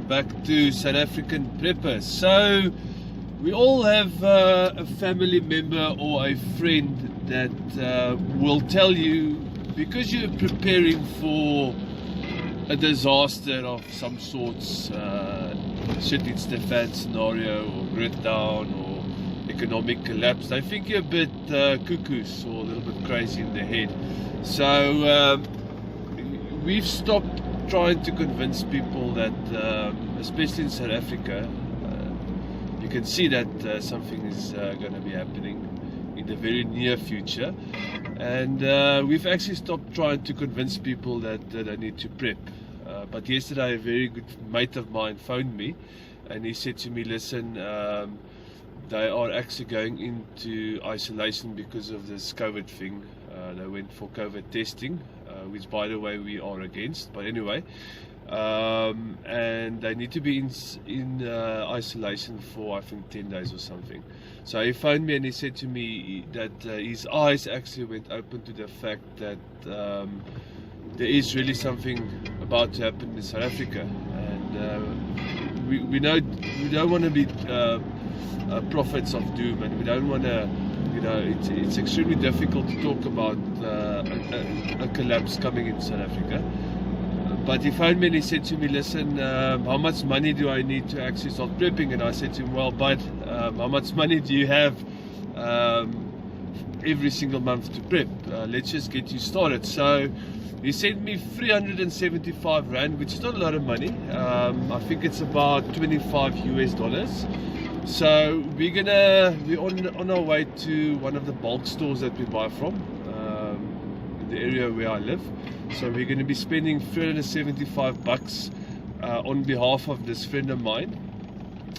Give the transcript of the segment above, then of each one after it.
welcome back to South African Preppers. So we all have a family member or a friend that will tell you, because you're preparing for a disaster of some sorts, shtf scenario or grid down or economic collapse, they think you're a bit cuckoos or a little bit crazy in the head. So we've stopped trying to convince people that, especially in South Africa, you can see that something is going to be happening in the very near future, and we've actually stopped trying to convince people that they need to prep. But yesterday a very good mate of mine phoned me and he said to me, listen, they are actually going into isolation because of this COVID thing. They went for COVID testing, which by the way we are against, but anyway, and they need to be in isolation for I think 10 days or something. So he phoned me and he said to me that his eyes actually went open to the fact that there is really something about to happen in South Africa, and we don't want to be prophets of doom, and we don't want to, you know, it's extremely difficult to talk about a collapse coming in South Africa. But he phoned me and he said to me, listen, how much money do I need to actually start prepping? And I said to him, well, bud, how much money do you have every single month to prep? Let's just get you started. So he sent me 375 Rand, which is not a lot of money. I think it's about 25 US dollars. So we're on our way to one of the bulk stores that we buy from in the area where I live. So we're going to be spending 375 bucks on behalf of this friend of mine,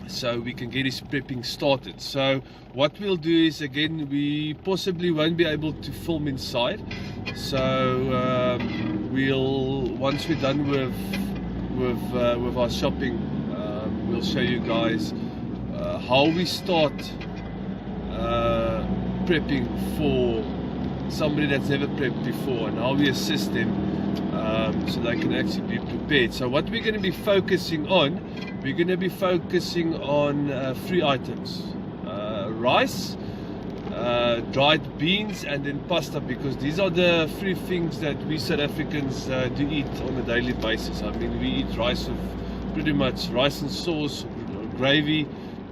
so we can get his prepping started. So what we'll do is, again, we possibly won't be able to film inside. So once we're done with our shopping, we'll show you guys how we start prepping for somebody that's never prepped before, and how we assist them so they can actually be prepared. So what we're going to be focusing on, we're going to be focusing on 3 items: rice, dried beans, and then pasta, because these are the 3 things that we South Africans do eat on a daily basis. I mean, we eat rice with pretty much rice and sauce, gravy.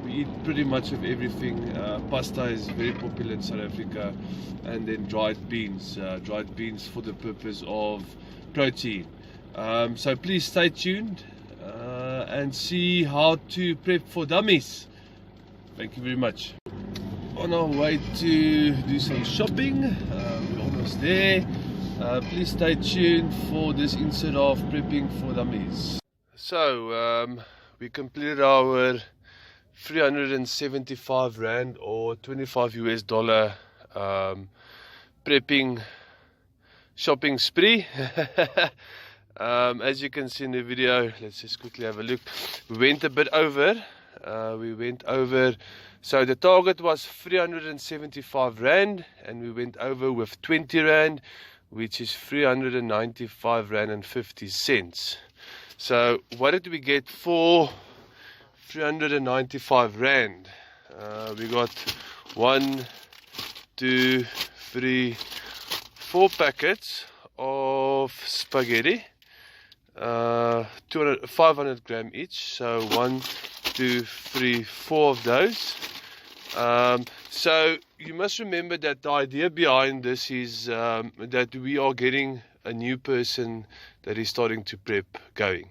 We eat pretty much of everything. Pasta is very popular in South Africa, and then dried beans for the purpose of protein. So please stay tuned and see how to prep for dummies. Thank you very much. On our way to do some shopping, we're almost there. Please stay tuned for this insert of prepping for dummies. So we completed our 375 Rand or 25 US dollar prepping shopping spree. As you can see in the video, let's just quickly have a look. We went a bit over. So the target was 375 Rand, and we went over with 20 Rand, which is 395 Rand and 50 cents. So what did we get for 395 Rand? We got 1, 2, 3, 4 packets of spaghetti, 500 gram each. So 1, 2, 3, 4 of those. So you must remember that the idea behind this is that we are getting a new person that is starting to prep going.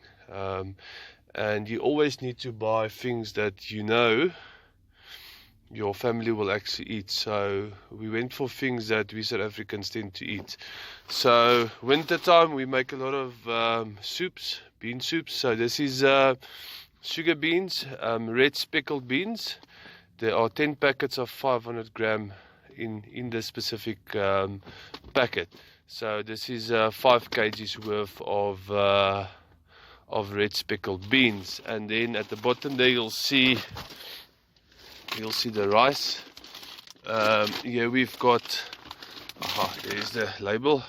And you always need to buy things that you know your family will actually eat. So we went for things that we South Africans tend to eat. So winter time we make a lot of soups, bean soups. So this is sugar beans, red speckled beans. There are 10 packets of 500 gram in this specific packet. So this is 5 kgs worth of red speckled beans. And then at the bottom there you'll see the rice. Here we've got, there's the label,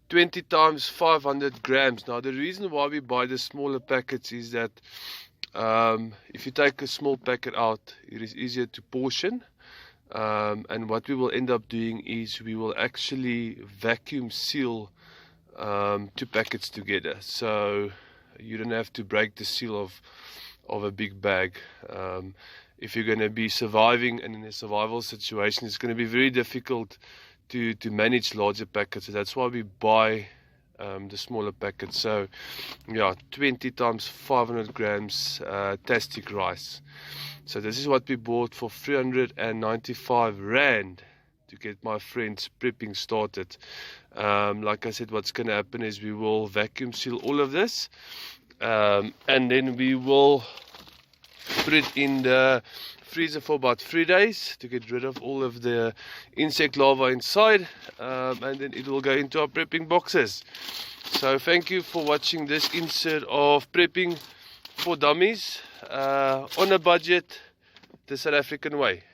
20 times 500 grams. Now the reason why we buy the smaller packets is that If you take a small packet out, it is easier to portion. And what we will end up doing is we will actually vacuum seal 2 packets together, so you don't have to break the seal of a big bag. If you're going to be surviving and in a survival situation, it's going to be very difficult to manage larger packets. So that's why we buy the smaller packets. So yeah, 20 times 500 grams tastic rice. So this is what we bought for 395 rand to get my friends prepping started. Like I said, what's going to happen is we will vacuum seal all of this, and then we will put it in the freezer for about 3 days to get rid of all of the insect larvae inside, and then it will go into our prepping boxes. So thank you for watching this insert of prepping for dummies on a budget, the South African way.